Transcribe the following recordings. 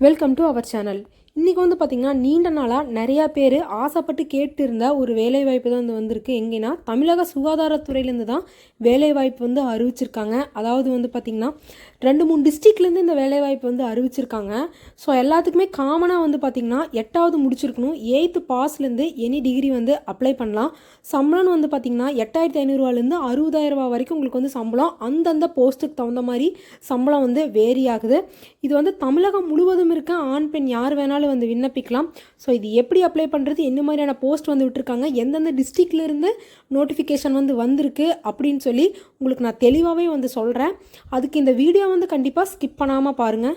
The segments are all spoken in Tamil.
Welcome to our channel. இன்றைக்கி வந்து பார்த்திங்கன்னா நீண்ட நாளாக நிறையா பேர் ஆசைப்பட்டு கேட்டு இருந்த ஒரு வேலைவாய்ப்பு தான் வந்திருக்கு. எங்கேன்னா தமிழக சுகாதாரத்துறையிலேருந்து தான் வேலைவாய்ப்பு வந்து அறிவிச்சிருக்காங்க. அதாவது வந்து பார்த்திங்கன்னா 2-3 டிஸ்ட்ரிக்ட்லேருந்து இந்த வேலைவாய்ப்பு வந்து அறிவிச்சிருக்காங்க. ஸோ எல்லாத்துக்குமே காமனாக வந்து பார்த்திங்கன்னா 8வது முடிச்சிருக்கணும். 8th பாஸ்லேருந்து எனி டிகிரி வந்து அப்ளை பண்ணலாம். சம்பளம்னு வந்து பார்த்திங்கன்னா 8,500 60,000 வரைக்கும் உங்களுக்கு வந்து சம்பளம் அந்தந்த போஸ்ட்டுக்கு தகுந்த மாதிரி சம்பளம் வந்து வேரி ஆகுது. இது வந்து தமிழகம் முழுவதும் இருக்க ஆண் பெண் யார் வேணாலும் வந்து விண்ணப்பிக்கலாம். ஸோ இது எப்படி அப்ளை பண்ணுறது, என்ன மாதிரியான போஸ்ட் வந்து விட்டுருக்காங்க, எந்தெந்த டிஸ்ட்ரிக்ட்லேருந்து நோட்டிஃபிகேஷன் வந்து வந்திருக்கு அப்படின்னு சொல்லி உங்களுக்கு நான் தெளிவாகவே வந்து சொல்கிறேன். அதுக்கு இந்த வீடியோ வந்து கண்டிப்பாக ஸ்கிப் பண்ணாமல் பாருங்கள்.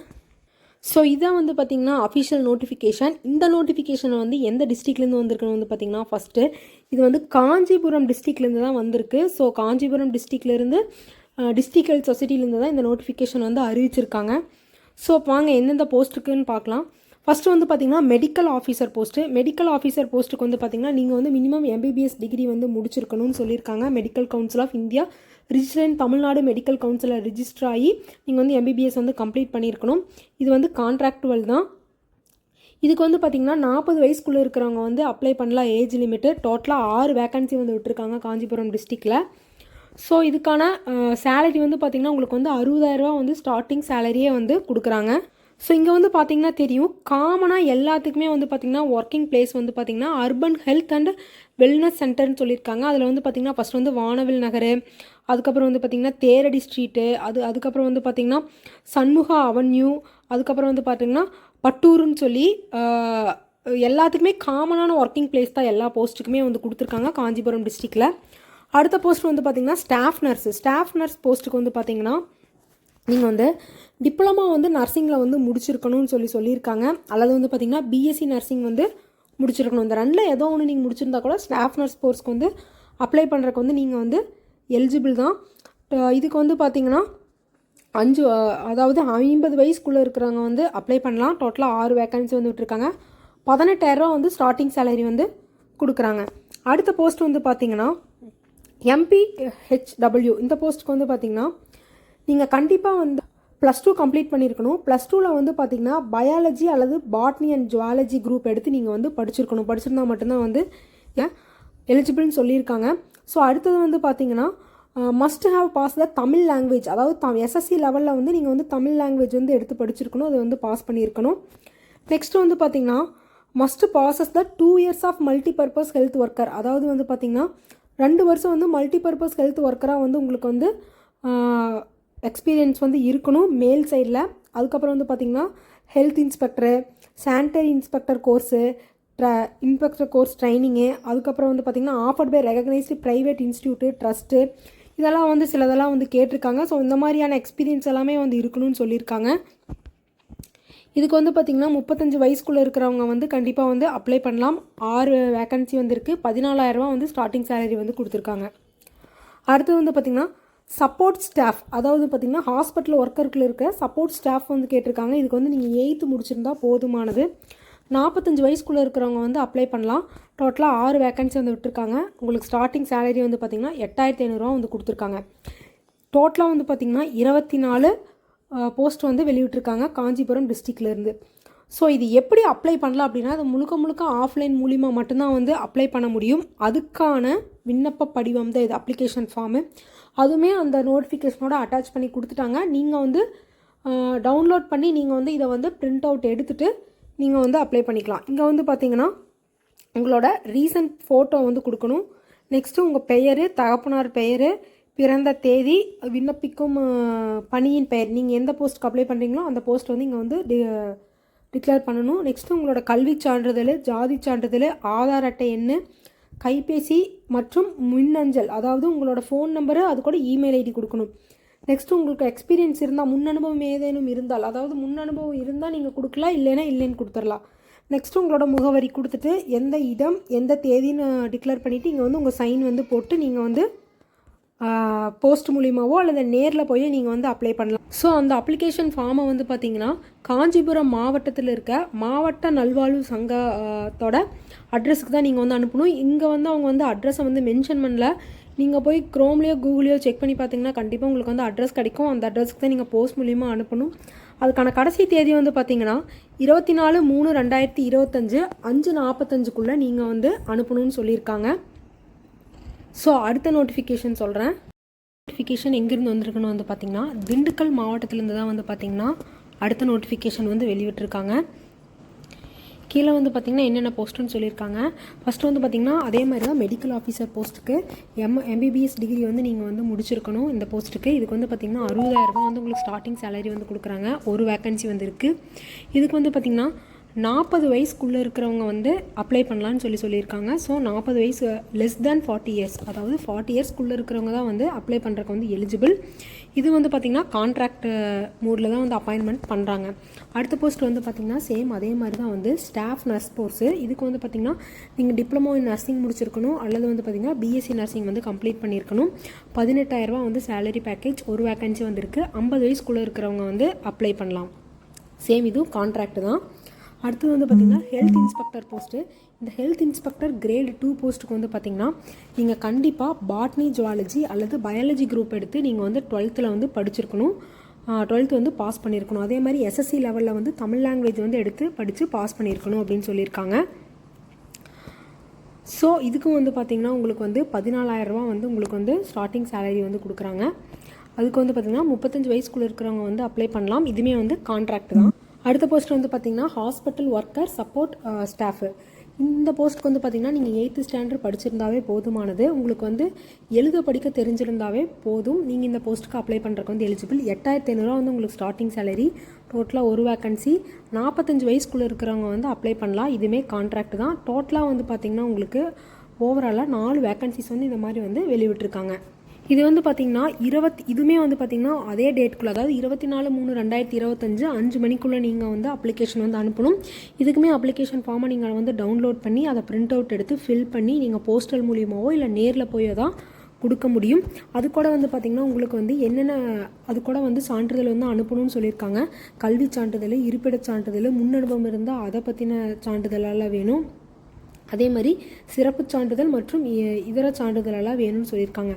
ஸோ இதான் வந்து பார்த்திங்கன்னா அஃபிஷியல் நோட்டிஃபிகேஷன். இந்த நோட்டிஃபிகேஷனை வந்து எந்த டிஸ்ட்ரிக்ட்லேருந்து வந்திருக்குன்னு வந்து பார்த்திங்கன்னா ஃபஸ்ட்டு இது வந்து காஞ்சிபுரம் டிஸ்ட்ரிக்ட்லேருந்து தான் வந்திருக்கு. ஸோ காஞ்சிபுரம் டிஸ்ட்ரிக்ட்லேருந்து டிஸ்ட்ரிக்ட் ஹெல்த் சொசைட்டிலேருந்து தான் இந்த நோட்டிஃபிகேஷன் வந்து அறிவிச்சிருக்காங்க. ஸோ வாங்க எந்தெந்த போஸ்ட்டுக்குன்னு பார்க்கலாம். ஃபஸ்ட்டு வந்து பார்த்திங்கன்னா medical officer post. Medical officer போஸ்ட்டுக்கு வந்து பார்த்திங்கன்னா நீங்கள் வந்து மினிமம் MBBS டிகிரி வந்து முடிச்சிருக்கணும்னு சொல்லியிருக்காங்க. Medical council of India register Tamil Nadu medical கவுன்சிலில் ரிஜிஸ்டர் ஆகி நீங்கள் வந்து MBBS வந்து கம்ப்ளீட் பண்ணியிருக்கணும். இது வந்து கான்ட்ராக்டுவல் தான். இதுக்கு வந்து பார்த்திங்கன்னா 40 வயசுக்குள்ளே இருக்கிறவங்க வந்து அப்ளை பண்ணலாம். ஏஜ் லிமிட்டு டோட்டலாக 6 வேக்கன்சி வந்து விட்டுருக்காங்க காஞ்சிபுரம் டிஸ்ட்ரிக்டில். ஸோ இதுக்கான சேலரி வந்து பார்த்திங்கன்னா உங்களுக்கு வந்து 60,000 வந்து ஸ்டார்டிங் சேலரியே வந்து கொடுக்குறாங்க. ஸோ இங்கே வந்து பார்த்திங்கன்னா தெரியும், காமனாக எல்லாத்துக்குமே வந்து பார்த்திங்கன்னா ஒர்க்கிங் பிளேஸ் வந்து பார்த்திங்கன்னா அர்பன் ஹெல்த் அண்ட் வெல்னஸ் சென்டர்னு சொல்லியிருக்காங்க. அதில் வந்து பார்த்திங்கன்னா ஃபஸ்ட் வந்து வானவில் நகர், அதுக்கப்புறம் வந்து பார்த்திங்கன்னா தேரடி ஸ்ட்ரீட்டு, அதுக்கப்புறம் வந்து பார்த்திங்கன்னா சண்முகா அவென்யூ, அதுக்கப்புறம் வந்து பார்த்திங்கன்னா பட்டூருன்னு சொல்லி எல்லாத்துக்குமே காமனான ஒர்க்கிங் பிளேஸ் தான் எல்லா போஸ்ட்டுக்குமே வந்து கொடுத்துருக்காங்க காஞ்சிபுரம் டிஸ்ட்ரிக்டில். அடுத்த போஸ்ட் வந்து பார்த்திங்கன்னா ஸ்டாஃப் நர்ஸ் போஸ்ட்டுக்கு வந்து பார்த்திங்கன்னா நீங்கள் வந்து டிப்ளமா வந்து நர்சிங்கில் வந்து முடிச்சிருக்கணும்னு சொல்லியிருக்காங்க. அல்லது வந்து பார்த்திங்கன்னா BSc நர்சிங் வந்து முடிச்சிருக்கணும். இந்த ரெண்டில் ஏதோ ஒன்று நீங்கள் முடிச்சிருந்தா கூட ஸ்டாஃப் நர்ஸ் போஸ்ட்க்கு வந்து அப்ளை பண்ணுறதுக்கு வந்து நீங்கள் வந்து எலிஜிபிள் தான். இதுக்கு வந்து பார்த்திங்கன்னா 50 வயசுக்குள்ளே இருக்கிறவங்க வந்து அப்ளை பண்ணலாம். டோட்டலாக 6 வேக்கன்சி வந்து விட்டுருக்காங்க. 18,000 வந்து ஸ்டார்டிங் சேலரி வந்து கொடுக்குறாங்க. அடுத்த போஸ்ட் வந்து பார்த்திங்கன்னா MPHW. இந்த போஸ்ட்டுக்கு வந்து பார்த்திங்கன்னா நீங்கள் கண்டிப்பாக வந்து +2 கம்ப்ளீட் பண்ணியிருக்கணும். +2ல் வந்து பார்த்திங்கன்னா பயாலஜி அல்லது பாட்னி அண்ட் ஜுவாலஜி குரூப் எடுத்து நீங்கள் வந்து படிச்சிருந்தா மட்டும்தான் வந்து எலிஜிபிள்னு சொல்லியிருக்காங்க. ஸோ அடுத்தது வந்து பார்த்திங்கன்னா must have pass the Tamil language. அதாவது SSC லெவலில் வந்து நீங்கள் வந்து தமிழ் லாங்குவேஜ் வந்து எடுத்து படிச்சிருக்கணும், அதை வந்து பாஸ் பண்ணியிருக்கணும். நெக்ஸ்ட்டு வந்து பார்த்திங்கன்னா must passes the 2 years of multipurpose health worker. அதாவது வந்து பார்த்திங்கன்னா 2 வருஷம் வந்து மல்டிபர்பஸ் ஹெல்த் ஒர்க்கராக வந்து உங்களுக்கு வந்து எக்ஸ்பீரியன்ஸ் வந்து இருக்கணும் மேல் சைடில். அதுக்கப்புறம் வந்து பார்த்திங்கன்னா health inspector, sanitary inspector course, inspector course training, அதுக்கப்புறம் வந்து பார்த்திங்கன்னா offered by recognised private institute, trust, இதெல்லாம் வந்து சிலதெல்லாம் வந்து கேட்டிருக்காங்க. ஸோ இந்த மாதிரியான எக்ஸ்பீரியன்ஸ் எல்லாமே வந்து இருக்கணும்னு சொல்லியிருக்காங்க. இதுக்கு வந்து பார்த்திங்கன்னா 35 வயசுக்குள்ளே இருக்கிறவங்க வந்து கண்டிப்பாக வந்து அப்ளை பண்ணலாம். 6 வேக்கன்சி வந்து இருக்குது. 14,000 வந்து ஸ்டார்டிங் சேலரி வந்து கொடுத்துருக்காங்க. அடுத்து வந்து பார்த்திங்கன்னா சப்போர்ட் ஸ்டாஃப். அதாவது பார்த்திங்கன்னா ஹாஸ்பிட்டல் ஒர்க்கருக்குள்ள இருக்க சப்போர்ட் ஸ்டாஃப் வந்து கேட்டிருக்காங்க. இதுக்கு வந்து நீங்கள் 8th முடிச்சிருந்தா போதுமானது. 45 வயசுக்குள்ளே இருக்கிறவங்க வந்து அப்ளை பண்ணலாம். டோட்டலாக 6 வேக்கன்சி வந்து விட்டுருக்காங்க. உங்களுக்கு ஸ்டார்டிங் சேலரி வந்து பார்த்திங்கன்னா 8,500 வந்து கொடுத்துருக்காங்க. டோட்டலாக வந்து பார்த்திங்கன்னா 24 போஸ்ட் வந்து வெளியிட்டிருக்காங்க காஞ்சிபுரம் டிஸ்ட்ரிக்ட்லேருந்து. ஸோ இது எப்படி அப்ளை பண்ணலாம் அப்படின்னா அது முழுக்க ஆஃப்லைன் மூலிமா மட்டும்தான் வந்து அப்ளை பண்ண முடியும். அதுக்கான விண்ணப்ப படிவம் தான் இது, அப்ளிகேஷன் ஃபார்மு. அதுவுமே அந்த நோட்டிஃபிகேஷனோட அட்டாச் பண்ணி கொடுத்துட்டாங்க. நீங்கள் வந்து டவுன்லோட் பண்ணி நீங்கள் வந்து இதை வந்து பிரிண்ட் அவுட் எடுத்துகிட்டு நீங்கள் வந்து அப்ளை பண்ணிக்கலாம். இங்கே வந்து பார்த்திங்கன்னா உங்களோட ரீசன்ட் ஃபோட்டோ வந்து கொடுக்கணும். நெக்ஸ்ட்டு உங்கள் பெயர், தகப்பனார் பெயர், பிறந்த தேதி, விண்ணப்பிக்கும் பணியின் பெயர், நீங்கள் எந்த போஸ்ட்டுக்கு அப்ளை பண்ணுறீங்களோ அந்த போஸ்ட் வந்து இங்கே வந்து டிக்ளேர் பண்ணணும். நெக்ஸ்ட்டு உங்களோட கல்வி சான்றிதழ், ஜாதி சான்றிதழ், ஆதார் அட்டை எண், கைபேசி மற்றும் மின்னஞ்சல், அதாவது உங்களோட ஃபோன் நம்பரு, அது கூட இமெயில் ஐடி கொடுக்கணும். நெக்ஸ்ட்டு உங்களுக்கு எக்ஸ்பீரியன்ஸ் இருந்தால், முன் அனுபவம் ஏதேனும் இருந்தால், அதாவது முன் அனுபவம் இருந்தால் நீங்கள் கொடுக்கலாம், இல்லைன்னு கொடுத்துடலாம். நெக்ஸ்ட்டு உங்களோட முகவரி கொடுத்துட்டு எந்த இடம் எந்த தேதின்னு டிக்ளேர் பண்ணிவிட்டு இங்கே வந்து உங்கள் சைன் வந்து போட்டு நீங்கள் வந்து போஸ்ட் மூலிமாவோ அல்லது நேரில் போய் நீங்கள் வந்து அப்ளை பண்ணலாம். ஸோ அந்த அப்ளிகேஷன் ஃபார்மை வந்து பார்த்திங்கன்னா காஞ்சிபுரம் மாவட்டத்தில் இருக்க மாவட்ட நல்வாழ்வு சங்கத்தோட அட்ரஸுக்கு தான் நீங்கள் வந்து அனுப்பணும். இங்கே வந்து அவங்க வந்து அட்ரஸை வந்து மென்ஷன் பண்ணல. நீங்கள் போய் க்ரோம்லேயோ கூகுளையோ செக் பண்ணி பார்த்தீங்கன்னா கண்டிப்பாக உங்களுக்கு வந்து அட்ரஸ் கிடைக்கும். அந்த அட்ரஸ்க்கு தான் நீங்கள் போஸ்ட் மூலிமா அனுப்பணும். அதுக்கான கடைசி தேதி வந்து பார்த்திங்கன்னா 24/3/2025 5:45 நீங்கள் வந்து அனுப்பணும்னு சொல்லியிருக்காங்க. ஸோ அடுத்த நோட்டிஃபிகேஷன் சொல்கிறேன். நோட்டிஃபிகேஷன் எங்கேருந்து வந்திருக்குன்னு வந்து பார்த்திங்கன்னா திண்டுக்கல் மாவட்டத்திலேருந்து தான் வந்து பார்த்திங்கன்னா அடுத்த நோட்டிஃபிகேஷன் வந்து வெளியிட்டிருக்காங்க. கீழே வந்து பார்த்திங்கன்னா என்னென்ன போஸ்ட்டுன்னு சொல்லியிருக்காங்க. ஃபஸ்ட்டு வந்து பார்த்திங்கன்னா அதே மாதிரி தான் மெடிக்கல் ஆஃபீஸர் போஸ்ட்டுக்கு எம்பிபிஎஸ் டிகிரி வந்து நீங்கள் வந்து முடிச்சிருக்கணும். இந்த போஸ்ட்டுக்கு இதுக்கு வந்து பார்த்திங்கன்னா 60,000 வந்து உங்களுக்கு ஸ்டார்டிங் சேலரி வந்து கொடுக்குறாங்க. ஒரு வேக்கன்சி வந்து இருக்குது. இதுக்கு வந்து பார்த்திங்கன்னா 40 வயசுக்குள்ளே இருக்கிறவங்க வந்து அப்ளை பண்ணலான்னு சொல்லியிருக்காங்க. ஸோ 40 வயசு லெஸ் தேன் 40 இயர்ஸ், அதாவது 40 இயர்ஸ்க்குள்ளே இருக்கிறவங்க தான் வந்து அப்ளை பண்ணுறதுக்கு வந்து எலிஜிபிள். இது வந்து பார்த்திங்கன்னா கான்ட்ராக்ட் மோடில் தான் வந்து அப்பாயின்மெண்ட் பண்ணுறாங்க. அடுத்த போஸ்ட் வந்து பார்த்திங்கன்னா சேம் அதே மாதிரி தான் வந்து ஸ்டாஃப் நர்ஸ் கோர்ஸு. இதுக்கு வந்து பார்த்திங்கன்னா நீங்கள் டிப்ளமோ இன் நர்சிங் முடிச்சிருக்கணும் அல்லது வந்து பார்த்திங்கன்னா பிஎஸ்சி நர்சிங் வந்து கம்ப்ளீட் பண்ணியிருக்கணும். 18,000 வந்து சேலரி பேக்கேஜ், ஒரு வேக்கன்சி வந்து இருக்குது. 50 வயசுக்குள்ளே இருக்கிறவங்க வந்து அப்ளை பண்ணலாம். சேம் இதுவும் கான்ட்ராக்ட் தான். அடுத்தது வந்து பார்த்திங்கன்னா ஹெல்த் இன்ஸ்பெக்டர் போஸ்ட்டு. இந்த ஹெல்த் இன்ஸ்பெக்டர் கிரேட் 2 போஸ்ட்டுக்கு வந்து பார்த்திங்கன்னா நீங்கள் கண்டிப்பாக பாட்னி ஜுவாலஜி அல்லது பயாலஜி குரூப் எடுத்து நீங்கள் வந்து 12th வந்து படிச்சிருக்கணும். 12th வந்து பாஸ் பண்ணியிருக்கணும். அதே மாதிரி எஸ்எஸ்சி லெவலில் வந்து தமிழ் லாங்குவேஜ் வந்து எடுத்து படித்து பாஸ் பண்ணியிருக்கணும் அப்படின்னு சொல்லியிருக்காங்க. ஸோ இதுக்கும் வந்து பார்த்திங்கன்னா உங்களுக்கு வந்து 14,000 வந்து உங்களுக்கு வந்து ஸ்டார்டிங் சேலரி வந்து கொடுக்குறாங்க. அதுக்கு வந்து பார்த்திங்கன்னா 35 வயசுக்குள்ளே இருக்கிறவங்க வந்து அப்ளை பண்ணலாம். இதுவுமே வந்து கான்ட்ராக்ட் தான். அடுத்த போஸ்ட் வந்து பார்த்திங்கன்னா ஹாஸ்பிட்டல் ஒர்க்கர் சப்போர்ட் ஸ்டாஃபு. இந்த போஸ்ட்டுக்கு வந்து பார்த்திங்கன்னா நீங்கள் 8th ஸ்டாண்டர்ட் படிச்சிருந்தாவே போதுமானது. உங்களுக்கு வந்து எழுத படிக்க தெரிஞ்சிருந்தாவே போதும். நீங்கள் இந்த போஸ்ட்டுக்கு அப்ளை பண்ணுறதுக்கு வந்து எலிஜிபிள். 8,500 வந்து உங்களுக்கு ஸ்டார்டிங் சேலரி. டோட்டலாக ஒரு வேக்கன்சி. 45 வயசுக்குள்ளே இருக்கிறவங்க வந்து அப்ளை பண்ணலாம். இதுவுமே கான்ட்ராக்ட் தான். டோட்டலாக வந்து பார்த்திங்கன்னா உங்களுக்கு ஓவராலாக 4 வேக்கன்சிஸ் வந்து இந்த மாதிரி வந்து வெளிவிட்டிருக்காங்க. இது வந்து பார்த்திங்கன்னா இதுவுமே வந்து பார்த்திங்கன்னா அதே டேட்டுக்குள்ளே, அதாவது 24/3/2025 5 மணிக்குள்ளே நீங்கள் வந்து அப்ளிகேஷன் வந்து அனுப்பணும். இதுக்குமே அப்ளிகேஷன் ஃபார்மை நீங்கள் வந்து டவுன்லோட் பண்ணி அதை பிரிண்ட் அவுட் எடுத்து ஃபில் பண்ணி நீங்கள் போஸ்டல் மூலியமாவோ இல்லை நேரில் போய் தான் கொடுக்க முடியும். அது கூட வந்து பார்த்திங்கன்னா உங்களுக்கு வந்து என்னென்ன அது கூட வந்து சான்றிதழ் வந்து அனுப்பணும்னு சொல்லியிருக்காங்க. கல்வி சான்றிதழ், இருப்பிடச் சான்றிதழ், முன் அனுபவம் இருந்தால் அதை பற்றின சான்றிதழெல்லாம் வேணும். அதே மாதிரி சிறப்பு சான்றிதழ் மற்றும் இதர சான்றிதழெல்லாம் வேணும்னு சொல்லியிருக்காங்க.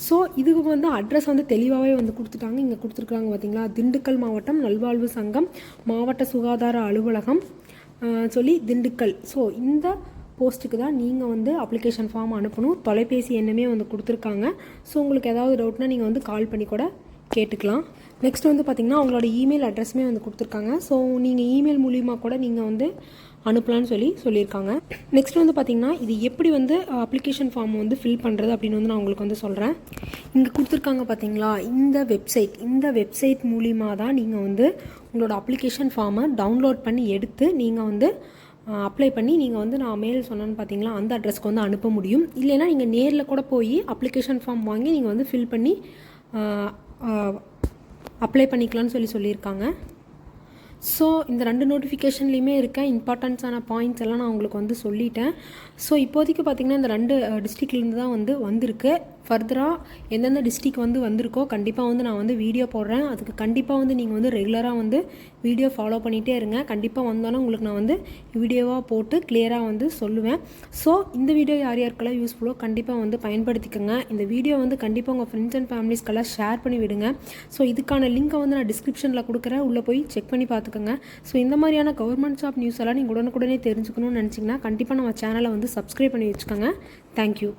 ஸோ இதுக்கு வந்து அட்ரஸ் வந்து தெளிவாகவே வந்து கொடுத்துட்டாங்க. இங்கே கொடுத்துருக்காங்க பார்த்திங்களா, திண்டுக்கல் மாவட்டம் நல்வாழ்வு சங்கம் மாவட்ட சுகாதார அலுவலகம் சொல்லி திண்டுக்கல். ஸோ இந்த போஸ்ட்டுக்கு தான் நீங்கள் வந்து அப்ளிகேஷன் ஃபார்ம் அனுப்பணும். தொலைபேசி எண்ணுமே வந்து கொடுத்துருக்காங்க. ஸோ உங்களுக்கு ஏதாவது டவுட்னா நீங்கள் வந்து கால் பண்ணி கூட கேட்டுக்கலாம். நெக்ஸ்ட் வந்து பார்த்திங்கன்னா அவங்களோட இமெயில் அட்ரஸுமே வந்து கொடுத்துருக்காங்க. ஸோ நீங்கள் இமெயில் மூலிமா கூட நீங்கள் வந்து அனுப்பலான்னு சொல்லியிருக்காங்க. நெக்ஸ்ட் வந்து பார்த்திங்கன்னா இது எப்படி வந்து அப்ளிகேஷன் ஃபார்ம் வந்து ஃபில் பண்ணுறது அப்படின்னு வந்து நான் உங்களுக்கு வந்து சொல்கிறேன். இங்கே கொடுத்துருக்காங்க பார்த்திங்களா, இந்த வெப்சைட் மூலிமா தான் நீங்கள் வந்து உங்களோட அப்ளிகேஷன் ஃபார்மை டவுன்லோட் பண்ணி எடுத்து நீங்கள் வந்து அப்ளை பண்ணி நீங்கள் வந்து நான் மெயில் சொன்னேன்னு பார்த்தீங்களா அந்த அட்ரஸ்க்கு வந்து அனுப்ப முடியும். இல்லைனா நீங்கள் நேரில் கூட போய் அப்ளிகேஷன் ஃபார்ம் வாங்கி நீங்கள் வந்து ஃபில் பண்ணி அப்ளை பண்ணிக்கலாம்னு சொல்லியிருக்காங்க. ஸோ இந்த 2 நோட்டிஃபிகேஷன்லேயுமே இருக்க இம்பார்ட்டன்ஸான பாயிண்ட்ஸ் எல்லாம் நான் உங்களுக்கு வந்து சொல்லிட்டேன். ஸோ இப்போதைக்கு பார்த்திங்கன்னா இந்த 2 டிஸ்ட்ரிக்ட்லேருந்து தான் வந்து வந்திருக்கு. ஃபர்தராக எந்தெந்த டிஸ்ட்ரிக் வந்து வந்திருக்கோ கண்டிப்பாக வந்து நான் வந்து வீடியோ போடுறேன். அதுக்கு கண்டிப்பாக வந்து நீங்கள் வந்து ரெகுலராக வந்து வீடியோ ஃபாலோ பண்ணிகிட்டே இருங்க. கண்டிப்பாக வந்தாலும் உங்களுக்கு நான் வந்து வீடியோவாக போட்டு கிளியராக வந்து சொல்லுவேன். ஸோ இந்த வீடியோ யார் யாருக்கெல்லாம் யூஸ்ஃபுல்லோ கண்டிப்பாக வந்து பயன்படுத்திக்கோங்க. இந்த வீடியோ வந்து கண்டிப்பாக உங்கள் ஃப்ரெண்ட்ஸ் அண்ட் ஃபேமிலிஸ்க்கெல்லாம் ஷேர் பண்ணி விடுங்க. ஸோ இதுக்கான லிங்க்கை வந்து நான் டிஸ்கிரிப்ஷனில் கொடுக்குறேன், உள்ளே போய் செக் பண்ணி பார்த்துக்கோங்க. ஸோ இந்த மாதிரியான கவர்மெண்ட் ஜாப் நியூஸ் எல்லாம் நீங்கள் உடனுக்குடனே தெரிஞ்சுக்கணும்னு நினச்சிங்கன்னா கண்டிப்பாக நம்ம சேனலை வந்து சப்ஸ்கிரைப் பண்ணி வச்சுக்கோங்க. தேங்க்யூ.